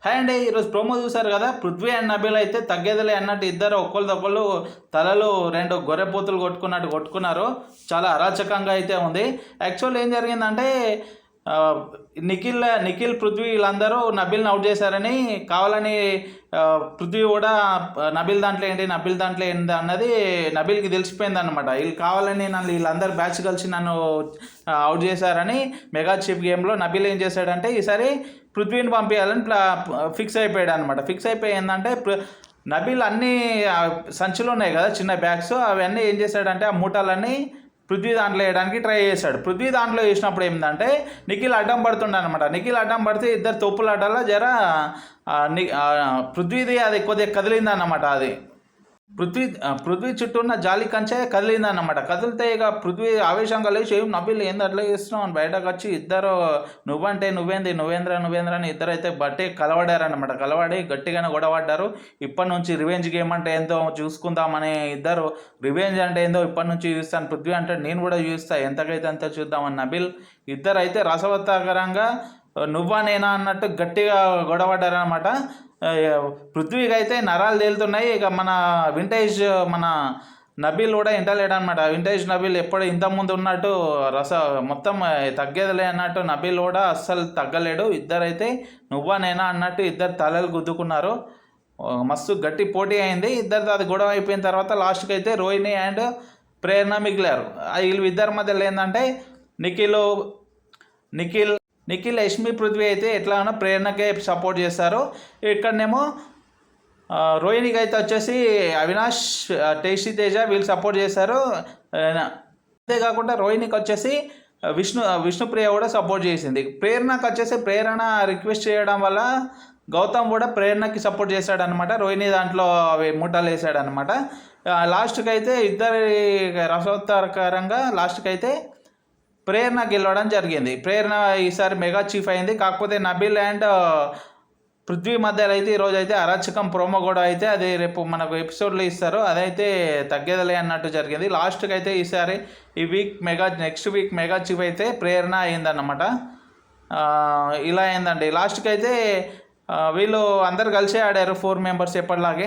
Hi అండి. ఈరోజు promo చూసారు కదా. పృథ్వీ అండ్ నబీల్ అయితే తగ్గేదిలే అన్నట్టు ఇద్దరు ఒకళ్ళు తలలు రెండు గొర్రెపోతులు కొట్టుకున్నట్టు కొట్టుకున్నారు. చాలా అరాచకంగా అయితే ఉంది. యాక్చువల్ ఏం జరిగిందంటే ఆ, నిఖిల్ పృథ్వీ వీళ్ళందరూ నబీల్ని అవుట్ చేశారని కావాలని పృథ్వీ కూడా నబీల్ దాంట్లో ఏంటి అన్నది నబీల్కి తెలిసిపోయింది అనమాట. వీళ్ళు కావాలని వీళ్ళందరూ బ్యాచ్ కలిసి నన్ను అవుట్ చేశారని మెగా చీఫ్ గేమ్లో నబీల్ ఏం చేశాడంటే ఈసారి పృథ్వీని పంపించాలని ఫిక్స్ అయిపోయాడు అనమాట. ఫిక్స్ అయిపోయి ఏంటంటే నబీల్ అన్ని సంచులు ఉన్నాయి కదా చిన్న బ్యాగ్స్, అవన్నీ ఏం చేశాడంటే ఆ మూటలన్నీ పృథ్వీ దాంట్లో వేయడానికి ట్రై చేశాడు. పృథ్వీ దాంట్లో వేసినప్పుడు ఏంటంటే నిఖిల్ అడ్డం పడుతుండే అనమాట. నిఖిల్ అడ్డం పడితే ఇద్దరు తోపులాటలో పృథ్వీది అది కొద్దిగా కదిలిందన్నమాట. అది పృథ్వీ చుట్టూ ఉన్న జాలి కంచె కదిలిందన్నమాట. కదిలితే ఇక పృథ్వీ ఆవేశంగా లేచి నబీల్ ఏంది అట్లా చేస్తున్నావు అని బయటకు వచ్చి ఇద్దరు నువ్వంటే నువ్వేంద్ర అని ఇద్దరు అయితే బట్టి కలవడారనమాట. కలవడి గట్టిగానే గొడవడ్డారు. ఇప్పటి నుంచి రివెంజ్ గేమ్ అంటే ఏందో చూసుకుందామని ఇద్దరు రివెంజ్ అంటే ఏందో ఇప్పటి నుంచి చూస్తాను. పృథ్వీ అంటే నేను కూడా చూస్తాను, ఎంతకైతే అంత చూద్దామని నబీల్ ఇద్దరు అయితే రసవత్తకరంగా నువ్వా నేనా అన్నట్టు గట్టిగా గొడవడ్డారనమాట. పృథ్వీకి అయితే నరాలు తేలుతున్నాయి. ఇక మన నబీల్ కూడా ఇంటలేడనమాట. వింటేజ్ నబీల్ ఎప్పుడు ఇంతకుముందు ఉన్నట్టు మొత్తం తగ్గేదిలే అన్నట్టు నబీల్ కూడా అస్సలు తగ్గలేడు. ఇద్దరైతే నువ్వా నేనా అన్నట్టు ఇద్దరు తలలు గుద్దుకున్నారు. మస్తు గట్టి పోటీ అయింది. ఇద్దరితో అది గొడవ అయిపోయిన తర్వాత లాస్ట్కి అయితే రోహిణి అండ్ ప్రేరణ మిగిలారు. వీళ్ళు ఇద్దరి మధ్యలో ఏంటంటే నిఖిల్ యష్మి పృథ్వీ అయితే ఎట్లానో ప్రేరణకే సపోర్ట్ చేస్తారు. ఇక్కడనేమో రోహిణికి అయితే వచ్చేసి అవినాష్, టేస్టీ తేజ వీళ్ళు సపోర్ట్ చేశారు. అంతేకాకుండా రోహిణికి వచ్చేసి విష్ణుప్రియ కూడా సపోర్ట్ చేసింది. ప్రేరణకు వచ్చేసి ప్రేరణ రిక్వెస్ట్ చేయడం వల్ల గౌతమ్ కూడా ప్రేరణకి సపోర్ట్ చేశాడనమాట. రోహిణి దాంట్లో మూటలు వేసాడనమాట. లాస్ట్కి అయితే ఇద్దరి రసోత్తరకరంగా లాస్ట్కి అయితే ప్రేరణ గెలవడం జరిగింది. ప్రేరణ ఈసారి మెగా చీఫ్ అయింది. కాకపోతే నబీల్ అండ్ పృథ్వీ మధ్యలో అయితే ఈరోజు అయితే అరాచకం ప్రోమో కూడా అయితే అది రేపు మనకు ఎపిసోడ్లో ఇస్తారు. అదైతే తగ్గేదలే అన్నట్టు జరిగింది. లాస్ట్కి అయితే ఈసారి నెక్స్ట్ వీక్ మెగా చీఫ్ అయితే ప్రేరణ అయిందన్నమాట. ఇలా అయిందండి. లాస్ట్కి అయితే వీళ్ళు అందరు కలిసే ఆడారు 4 మెంబర్స్ ఎప్పటిలాగే.